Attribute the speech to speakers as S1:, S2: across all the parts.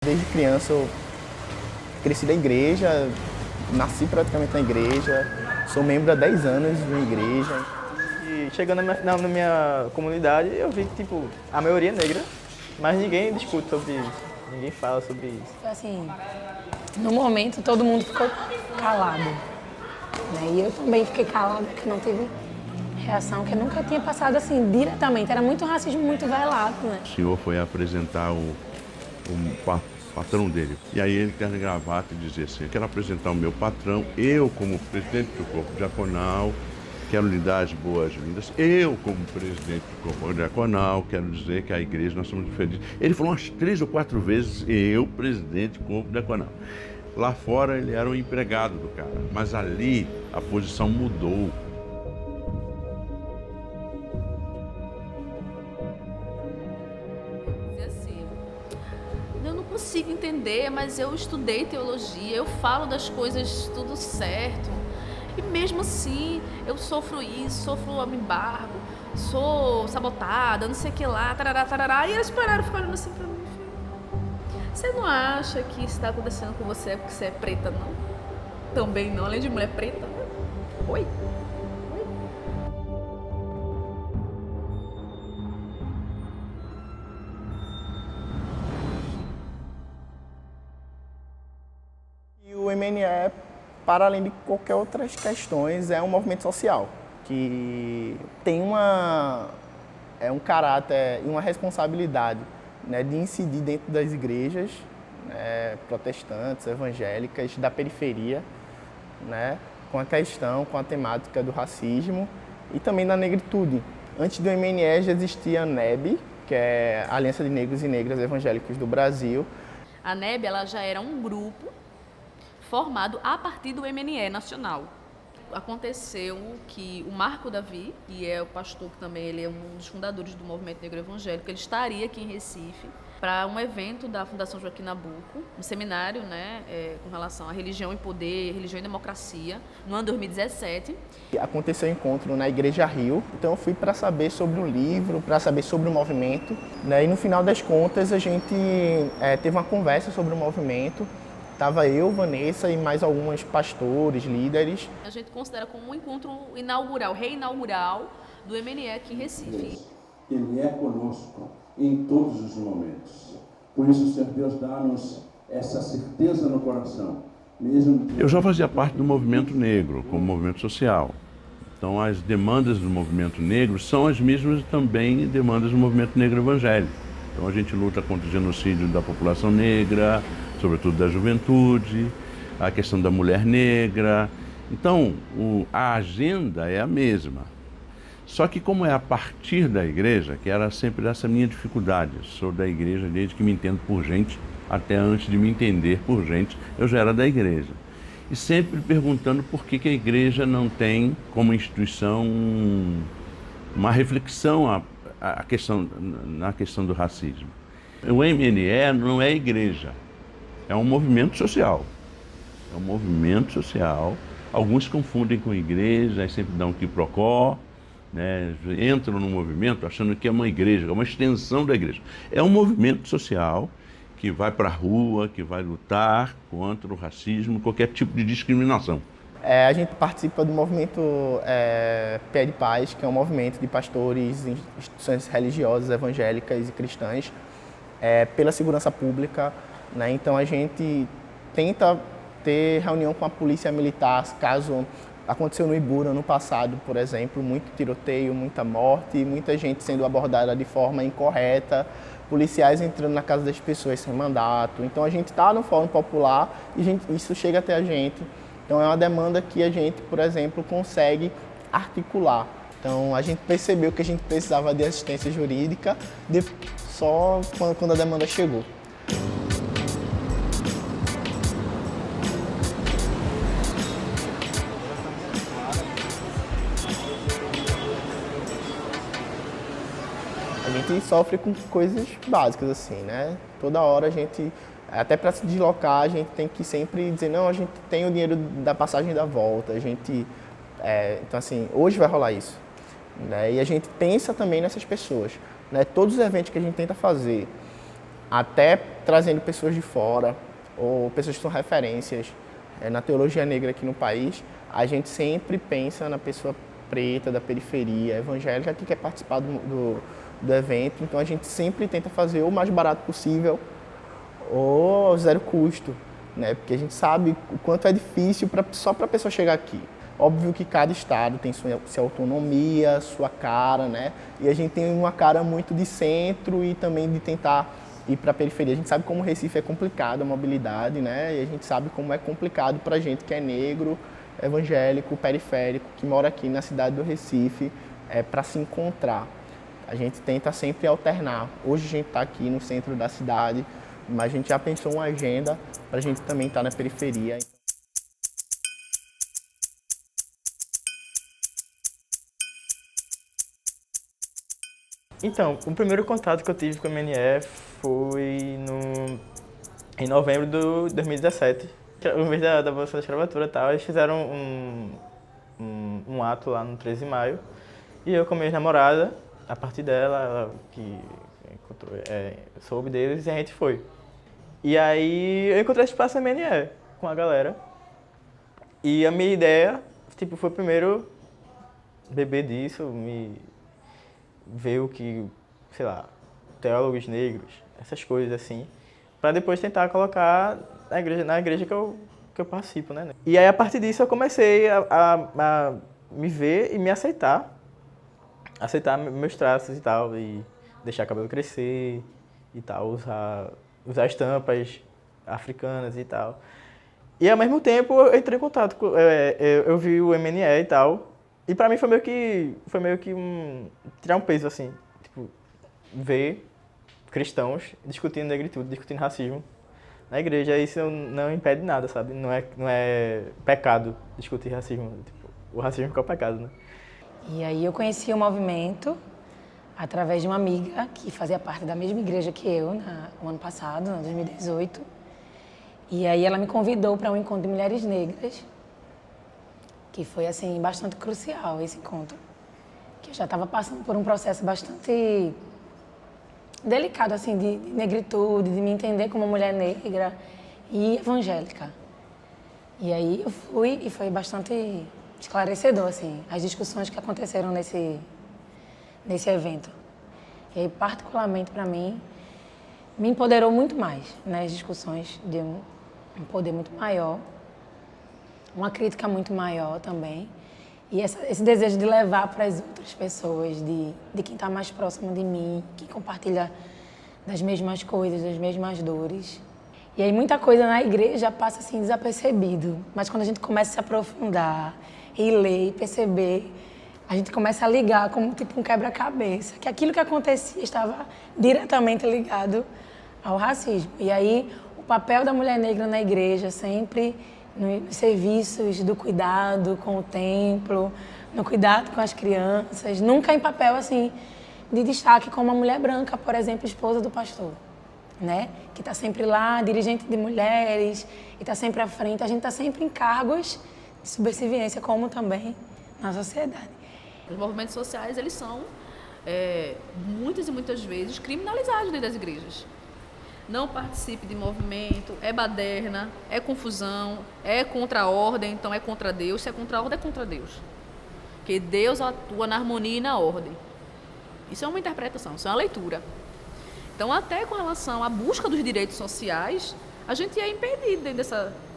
S1: Desde criança eu cresci da igreja, nasci praticamente na igreja, sou membro há 10 anos de uma igreja.
S2: E chegando na minha comunidade, eu vi que tipo, a maioria é negra, mas ninguém discute sobre isso, ninguém fala sobre isso.
S3: Assim, no momento todo mundo ficou calado, né? E eu também fiquei calada, que não teve reação, que eu nunca tinha passado assim diretamente, era muito racismo, muito velado, né?
S4: O senhor foi apresentar o patrão dele. E aí ele terno e gravata e dizia assim: eu quero apresentar o meu patrão, eu como presidente do corpo diaconal, quero lhe dar as boas-vindas. Eu como presidente do corpo diaconal, quero dizer que a igreja nós somos felizes. Ele falou umas 3 ou 4 vezes: eu, presidente do corpo diaconal. Lá fora ele era um empregado do cara, mas ali a posição mudou.
S5: Eu não consigo entender, mas eu estudei teologia, eu falo das coisas tudo certo. E mesmo assim, eu sofro isso, sofro embargo, sou sabotada, não sei o que lá, tarará, tarará. E eles pararam e ficaram olhando assim pra mim. Você não acha que isso está acontecendo com você porque você é preta, não? Também não, além de mulher preta. Oi?
S1: E o MNE, para além de qualquer outras questões, é um movimento social que tem um caráter e uma responsabilidade, né, de incidir dentro das igrejas, né, protestantes, evangélicas, da periferia, né, com a temática do racismo e também da negritude. Antes do MNE já existia a NEB, que é a Aliança de Negros e Negras Evangélicos do Brasil.
S5: A NEB, ela já era um grupo formado a partir do MNE nacional. Aconteceu que o Marco Davi, que é o pastor que também ele é um dos fundadores do movimento negro evangélico, ele estaria aqui em Recife para um evento da Fundação Joaquim Nabuco, um seminário, né, com relação à religião e poder, religião e democracia, no ano 2017.
S1: Aconteceu um encontro na Igreja Rio, então eu fui para saber sobre o livro, para saber sobre o movimento, né, e no final das contas a gente teve uma conversa sobre o movimento. Estava eu, Vanessa e mais alguns pastores, líderes.
S5: A gente considera como um encontro inaugural, reinaugural do MNE aqui em Recife.
S6: Ele é conosco em todos os momentos. Por isso, Senhor Deus, dá-nos essa certeza no coração.
S4: Eu já fazia parte do movimento negro, como movimento social. Então, as demandas do movimento negro são as mesmas também demandas do movimento negro evangélico. Então, a gente luta contra o genocídio da população negra, sobretudo da juventude, a questão da mulher negra. Então, a agenda é a mesma. Só que como é a partir da igreja, que era sempre essa minha dificuldade, sou da igreja desde que me entendo por gente, até antes de me entender por gente, eu já era da igreja. E sempre perguntando por que a igreja não tem, como instituição, uma reflexão na questão do racismo. O MNE não é igreja. É um movimento social. É um movimento social. Alguns confundem com igreja, aí sempre dão um quiprocó, né? Entram no movimento achando que é uma igreja, é uma extensão da igreja. É um movimento social que vai para a rua, que vai lutar contra o racismo, qualquer tipo de discriminação.
S1: A gente participa do movimento Pé de Paz, que é um movimento de pastores, instituições religiosas, evangélicas e cristãs, pela segurança pública, né? Então a gente tenta ter reunião com a polícia militar, caso aconteceu no Ibura no passado, por exemplo, muito tiroteio, muita morte, muita gente sendo abordada de forma incorreta, policiais entrando na casa das pessoas sem mandato. Então a gente está no Fórum Popular e isso chega até a gente. Então é uma demanda que a gente, por exemplo, consegue articular. Então a gente percebeu que a gente precisava de assistência jurídica só quando a demanda chegou. A gente sofre com coisas básicas assim, né? Toda hora a gente, até para se deslocar, a gente tem que sempre dizer, não, a gente tem o dinheiro da passagem da volta, então assim, hoje vai rolar isso, né? E a gente pensa também nessas pessoas, né? Todos os eventos que a gente tenta fazer, até trazendo pessoas de fora, ou pessoas que são referências na teologia negra aqui no país, a gente sempre pensa na pessoa preta, da periferia, evangélica, que quer participar do evento. Então a gente sempre tenta fazer o mais barato possível ou ao zero custo, né? Porque a gente sabe o quanto é difícil só para a pessoa chegar aqui. Óbvio que cada estado tem sua autonomia, sua cara, né? E a gente tem uma cara muito de centro e também de tentar ir para a periferia. A gente sabe como o Recife é complicado a mobilidade, né? E a gente sabe como é complicado para a gente que é negro, evangélico, periférico, que mora aqui na cidade do Recife, para se encontrar. A gente tenta sempre alternar. Hoje a gente está aqui no centro da cidade, mas a gente já pensou uma agenda para a gente também estar na periferia.
S2: Então, o primeiro contato que eu tive com o MNE foi em novembro de 2017. O mês da abolição da escravatura e tal, eles fizeram um ato lá no 13 de maio. E eu com a minha ex-namorada, a partir dela, ela que soube deles e a gente foi. E aí eu encontrei esse espaço MNE com a galera. E a minha ideia, tipo, foi primeiro beber disso, ver o que, sei lá, teólogos negros, essas coisas assim, para depois tentar colocar na igreja que eu participo, né? E aí, a partir disso, eu comecei a me ver e me aceitar meus traços e tal, e deixar o cabelo crescer e tal, usar estampas africanas e tal. E, ao mesmo tempo, eu entrei em contato com... eu vi o MNE e tal, e pra mim foi meio que tirar um peso, assim, tipo, ver cristãos discutindo negritude, discutindo racismo na igreja. Isso não impede nada, sabe? Não é pecado discutir racismo. Tipo, o racismo que é o pecado, né?
S3: E aí eu conheci o movimento através de uma amiga que fazia parte da mesma igreja que eu no ano passado, em 2018. E aí ela me convidou para um encontro de mulheres negras, que foi, assim, bastante crucial esse encontro. Que eu já estava passando por um processo bastante delicado, assim, de negritude, de me entender como mulher negra e evangélica. E aí eu fui e foi bastante esclarecedor, assim, as discussões que aconteceram nesse evento. E aí, particularmente para mim, me empoderou muito mais, né, as discussões de um poder muito maior, uma crítica muito maior também, e esse desejo de levar para as outras pessoas, de quem está mais próximo de mim, que compartilha das mesmas coisas, das mesmas dores. E aí muita coisa na igreja passa assim desapercebido, mas quando a gente começa a se aprofundar e ler e perceber, a gente começa a ligar como tipo um quebra-cabeça, que aquilo que acontecia estava diretamente ligado ao racismo. E aí o papel da mulher negra na igreja sempre nos serviços do cuidado com o templo, no cuidado com as crianças, nunca em papel assim de destaque como uma mulher branca, por exemplo, esposa do pastor, né? Que está sempre lá, dirigente de mulheres, e está sempre à frente. A gente está sempre em cargos de subserviência, como também na sociedade.
S5: Os movimentos sociais, eles são muitas e muitas vezes criminalizados dentro das igrejas. Não participe de movimento, é baderna, é confusão, é contra a ordem, então é contra Deus. Se é contra a ordem, é contra Deus. Porque Deus atua na harmonia e na ordem. Isso é uma interpretação, isso é uma leitura. Então, até com relação à busca dos direitos sociais, a gente é impedido dentro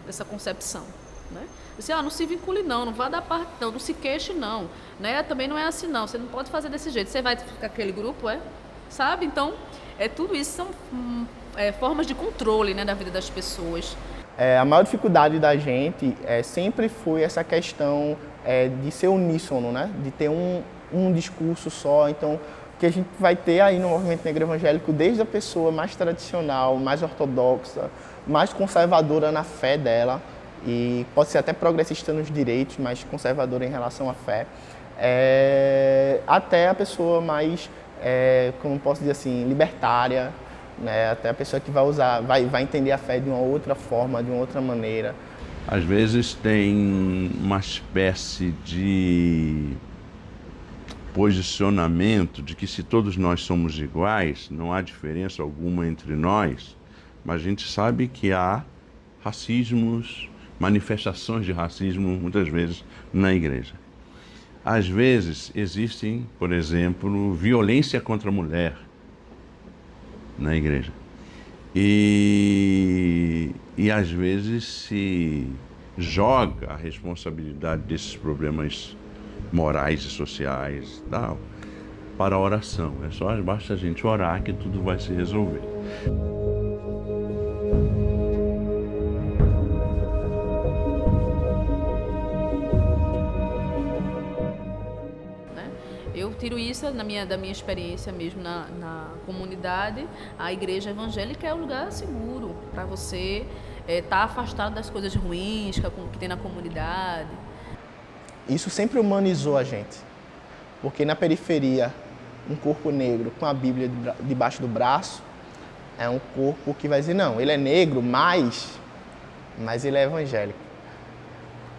S5: dessa concepção, né? Você, não se vincule não vá dar parte não se queixe não, né? Também não é assim não, você não pode fazer desse jeito, você vai ficar aquele grupo, sabe? Então, tudo isso são formas de controle, né, da vida das pessoas.
S1: A maior dificuldade da gente sempre foi essa questão de ser uníssono, né? De ter um discurso só. Então, o que a gente vai ter aí no movimento negro evangélico, desde a pessoa mais tradicional, mais ortodoxa, mais conservadora na fé dela, e pode ser até progressista nos direitos, mas conservadora em relação à fé, até a pessoa mais, como posso dizer assim, libertária, né? Até a pessoa que vai entender a fé de uma outra forma, de uma outra maneira.
S4: Às vezes tem uma espécie de posicionamento de que se todos nós somos iguais, não há diferença alguma entre nós, mas a gente sabe que há racismos, manifestações de racismo, muitas vezes, na igreja. Às vezes existem, por exemplo, violência contra a mulher na igreja. E às vezes se joga a responsabilidade desses problemas morais e sociais, tal, para a oração. Basta a gente orar que tudo vai se resolver.
S5: Eu tiro isso da minha experiência mesmo na comunidade. A igreja evangélica é um lugar seguro para você estar afastado das coisas ruins que tem na comunidade.
S1: Isso sempre humanizou a gente, porque na periferia, um corpo negro com a Bíblia debaixo do braço é um corpo que vai dizer, não, ele é negro, mas ele é evangélico.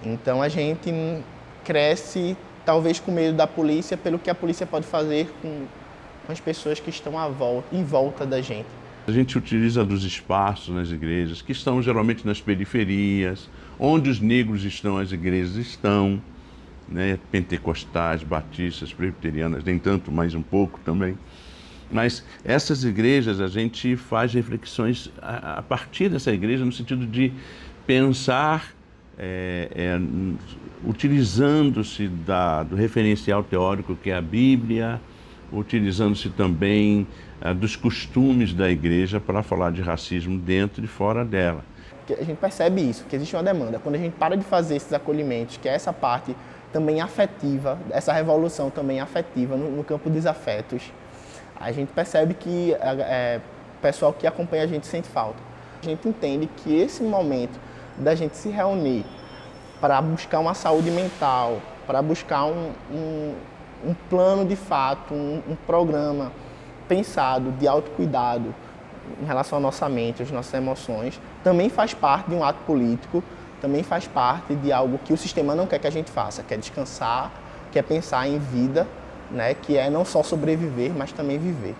S1: Então a gente cresce talvez com medo da polícia, pelo que a polícia pode fazer com as pessoas que estão em volta da gente.
S4: A gente utiliza dos espaços nas igrejas, que estão geralmente nas periferias, onde os negros estão, as igrejas estão, né? Pentecostais, batistas, presbiterianas, nem tanto, mas um pouco também. Mas essas igrejas, a gente faz reflexões a partir dessa igreja, no sentido de pensar utilizando-se do referencial teórico que é a Bíblia, utilizando-se também dos costumes da igreja para falar de racismo dentro e fora dela.
S1: A gente percebe isso, que existe uma demanda. Quando a gente para de fazer esses acolhimentos, que é essa parte também afetiva, essa revolução também afetiva no campo dos afetos, a gente percebe que o pessoal que acompanha a gente sente falta. A gente entende que esse momento da gente se reunir para buscar uma saúde mental, para buscar um plano de fato, um programa pensado de autocuidado em relação à nossa mente, às nossas emoções, também faz parte de um ato político, também faz parte de algo que o sistema não quer que a gente faça, que é descansar, que é pensar em vida, né, que é não só sobreviver, mas também viver.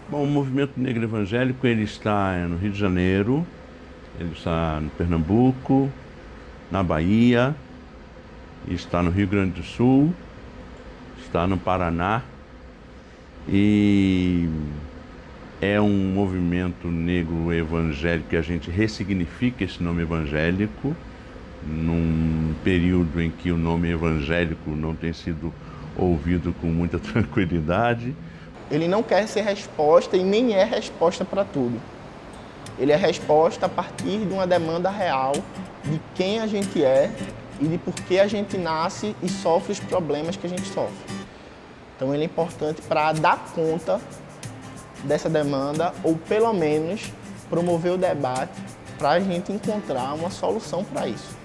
S4: Bom, o movimento negro evangélico ele está no Rio de Janeiro, ele está no Pernambuco, na Bahia, está no Rio Grande do Sul, está no Paraná e é um movimento negro evangélico que a gente ressignifica esse nome evangélico num período em que o nome evangélico não tem sido ouvido com muita tranquilidade.
S1: Ele não quer ser resposta e nem é resposta para tudo. Ele é resposta a partir de uma demanda real de quem a gente é e de por que a gente nasce e sofre os problemas que a gente sofre. Então ele é importante para dar conta dessa demanda ou pelo menos promover o debate para a gente encontrar uma solução para isso.